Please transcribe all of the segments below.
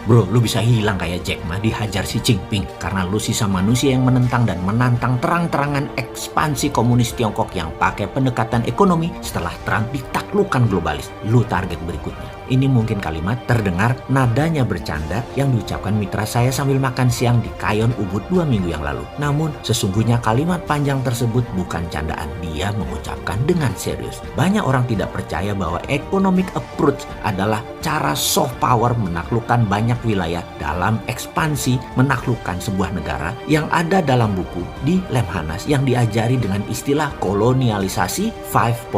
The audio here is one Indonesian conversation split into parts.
Bro, lu bisa hilang kayak Jack Ma dihajar si Jinping karena lu sisa manusia yang menentang dan menantang terang-terangan ekspansi komunis Tiongkok yang pakai pendekatan ekonomi setelah Trump ditaklukkan globalis. Lu target berikutnya. Ini mungkin kalimat terdengar nadanya bercanda yang diucapkan mitra saya sambil makan siang di Kayon Ubud 2 minggu yang lalu. Namun sesungguhnya kalimat panjang tersebut bukan candaan. Dia mengucapkan dengan serius. Banyak orang tidak percaya bahwa economic approach adalah cara soft power menaklukkan banyak wilayah dalam ekspansi menaklukkan sebuah negara yang ada dalam buku di Lemhanas yang diajari dengan istilah kolonialisasi 5.0.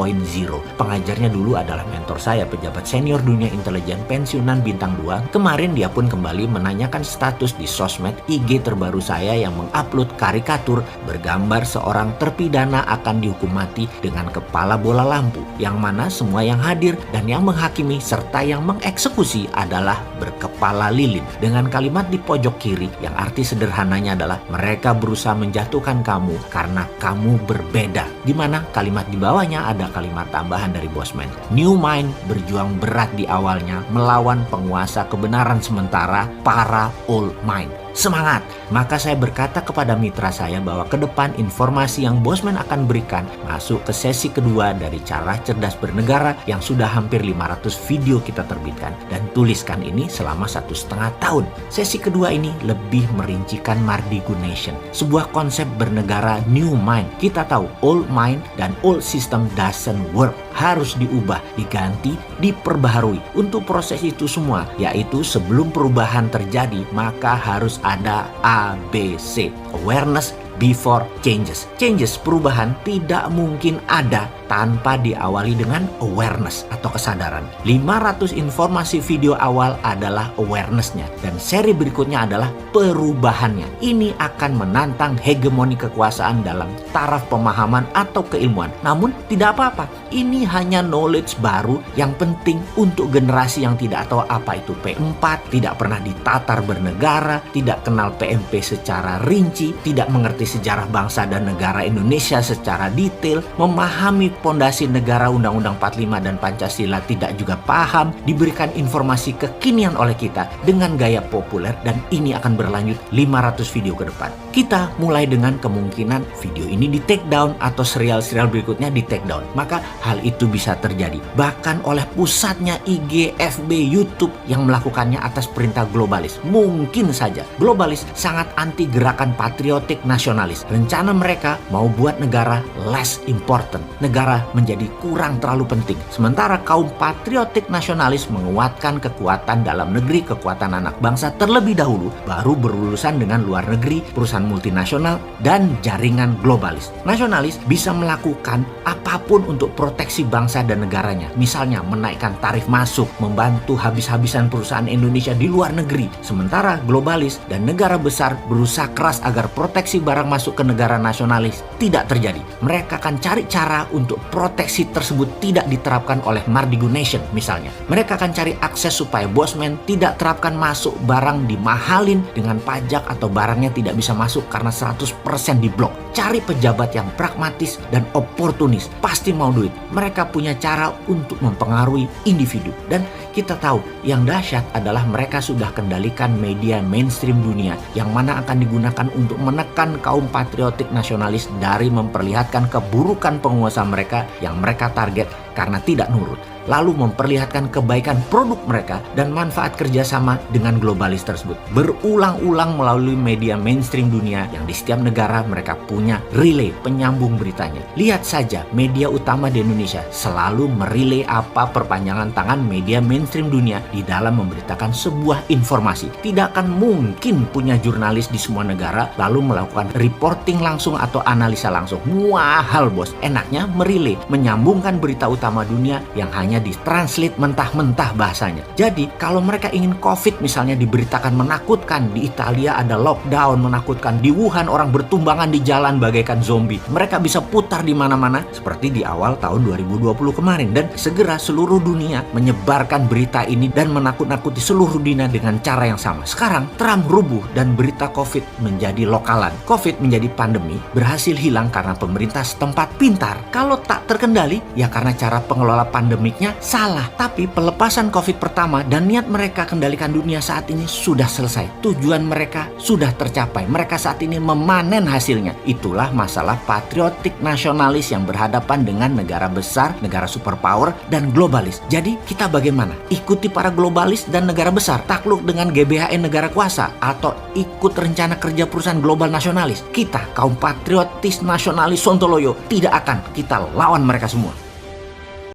Pengajarnya dulu adalah mentor saya, pejabat senior dunia intelijen pensiunan bintang 2. Kemarin dia pun kembali menanyakan status di sosmed IG terbaru saya yang mengupload karikatur bergambar seorang terpidana akan dihukum mati dengan kepala bola lampu, yang mana semua yang hadir dan yang menghakimi serta yang mengeksekusi adalah berkepala lilin. Dengan kalimat di pojok kiri yang arti sederhananya adalah mereka berusaha menjatuhkan kamu karena kamu berbeda, di mana kalimat di bawahnya ada kalimat tambahan dari Bosman. New Mind berjuang berat di awalnya melawan penguasa kebenaran sementara para Old Mind. Semangat! Maka saya berkata kepada mitra saya bahwa ke depan informasi yang Bosman akan berikan masuk ke sesi kedua dari cara cerdas bernegara yang sudah hampir 500 video kita terbitkan dan tuliskan ini selama 1,5 tahun. Sesi kedua ini lebih merincikan Mardigunation, sebuah konsep bernegara new mind. Kita tahu old mind dan old system doesn't work, harus diubah, diganti, diperbaharui. Untuk proses itu semua, yaitu sebelum perubahan terjadi, maka harus ada ABC, awareness before changes. Changes, perubahan tidak mungkin ada tanpa diawali dengan awareness atau kesadaran. 500 informasi video awal adalah awareness-nya dan seri berikutnya adalah perubahannya. Ini akan menantang hegemoni kekuasaan dalam taraf pemahaman atau keilmuan. Namun tidak apa-apa, ini hanya knowledge baru yang penting untuk generasi yang tidak tahu apa itu P4, tidak pernah ditatar bernegara, tidak kenal PMP secara rinci, tidak mengerti sejarah bangsa dan negara Indonesia secara detail, memahami pondasi negara Undang-Undang 45 dan Pancasila tidak juga paham, diberikan informasi kekinian oleh kita dengan gaya populer, dan ini akan berlanjut 500 video ke depan. Kita mulai dengan kemungkinan video ini di take down atau serial-serial berikutnya di take down. Maka hal itu bisa terjadi bahkan oleh pusatnya IG, FB, YouTube yang melakukannya atas perintah globalis. Mungkin saja globalis sangat anti gerakan patriotik nasionalis. Rencana mereka mau buat negara less important, negara menjadi kurang terlalu penting. Sementara kaum patriotik nasionalis menguatkan kekuatan dalam negeri, kekuatan anak bangsa terlebih dahulu, baru berurusan dengan luar negeri, perusahaan multinasional, dan jaringan globalis. Nasionalis bisa melakukan apapun untuk proteksi bangsa dan negaranya. Misalnya menaikkan tarif masuk, membantu habis-habisan perusahaan Indonesia di luar negeri. Sementara globalis dan negara besar berusaha keras agar proteksi barang masuk ke negara nasionalis tidak terjadi. Mereka akan cari cara untuk proteksi tersebut tidak diterapkan oleh Mardigunation misalnya. Mereka akan cari akses supaya Bosman tidak terapkan masuk barang dimahalin dengan pajak atau barangnya tidak bisa masuk karena 100% diblok. Cari pejabat yang pragmatis dan oportunis, pasti mau duit. Mereka punya cara untuk mempengaruhi individu. Dan kita tahu yang dahsyat adalah mereka sudah kendalikan media mainstream dunia yang mana akan digunakan untuk menekan kaum patriotik nasionalis dari memperlihatkan keburukan penguasa mereka yang mereka target karena tidak nurut, lalu memperlihatkan kebaikan produk mereka dan manfaat kerjasama dengan globalis tersebut. Berulang-ulang melalui media mainstream dunia yang di setiap negara mereka punya relay penyambung beritanya. Lihat saja media utama di Indonesia selalu merelay apa perpanjangan tangan media mainstream dunia di dalam memberitakan sebuah informasi. Tidak akan mungkin punya jurnalis di semua negara lalu melakukan reporting langsung atau analisa langsung. Mahal bos. Enaknya merelay, menyambungkan berita utama dunia yang hanya ditranslate mentah-mentah bahasanya. Jadi kalau mereka ingin COVID misalnya diberitakan menakutkan, di Italia ada lockdown menakutkan, di Wuhan orang bertumbangan di jalan bagaikan zombie, mereka bisa putar di mana-mana seperti di awal tahun 2020 kemarin, dan segera seluruh dunia menyebarkan berita ini dan menakut-nakuti seluruh dunia dengan cara yang sama. Sekarang Trump rubuh dan berita COVID menjadi lokalan. COVID menjadi pandemi berhasil hilang karena pemerintah setempat pintar. Kalau tak terkendali ya karena cara para pengelola pandemiknya salah. Tapi pelepasan COVID pertama dan niat mereka kendalikan dunia saat ini sudah selesai. Tujuan mereka sudah tercapai. Mereka saat ini memanen hasilnya. Itulah masalah patriotik nasionalis yang berhadapan dengan negara besar, negara superpower, dan globalis. Jadi kita bagaimana? Ikuti para globalis dan negara besar, takluk dengan GBHN negara kuasa, atau ikut rencana kerja perusahaan global nasionalis? Kita, kaum patriotis nasionalis Sontoloyo, tidak akan kita lawan mereka semua.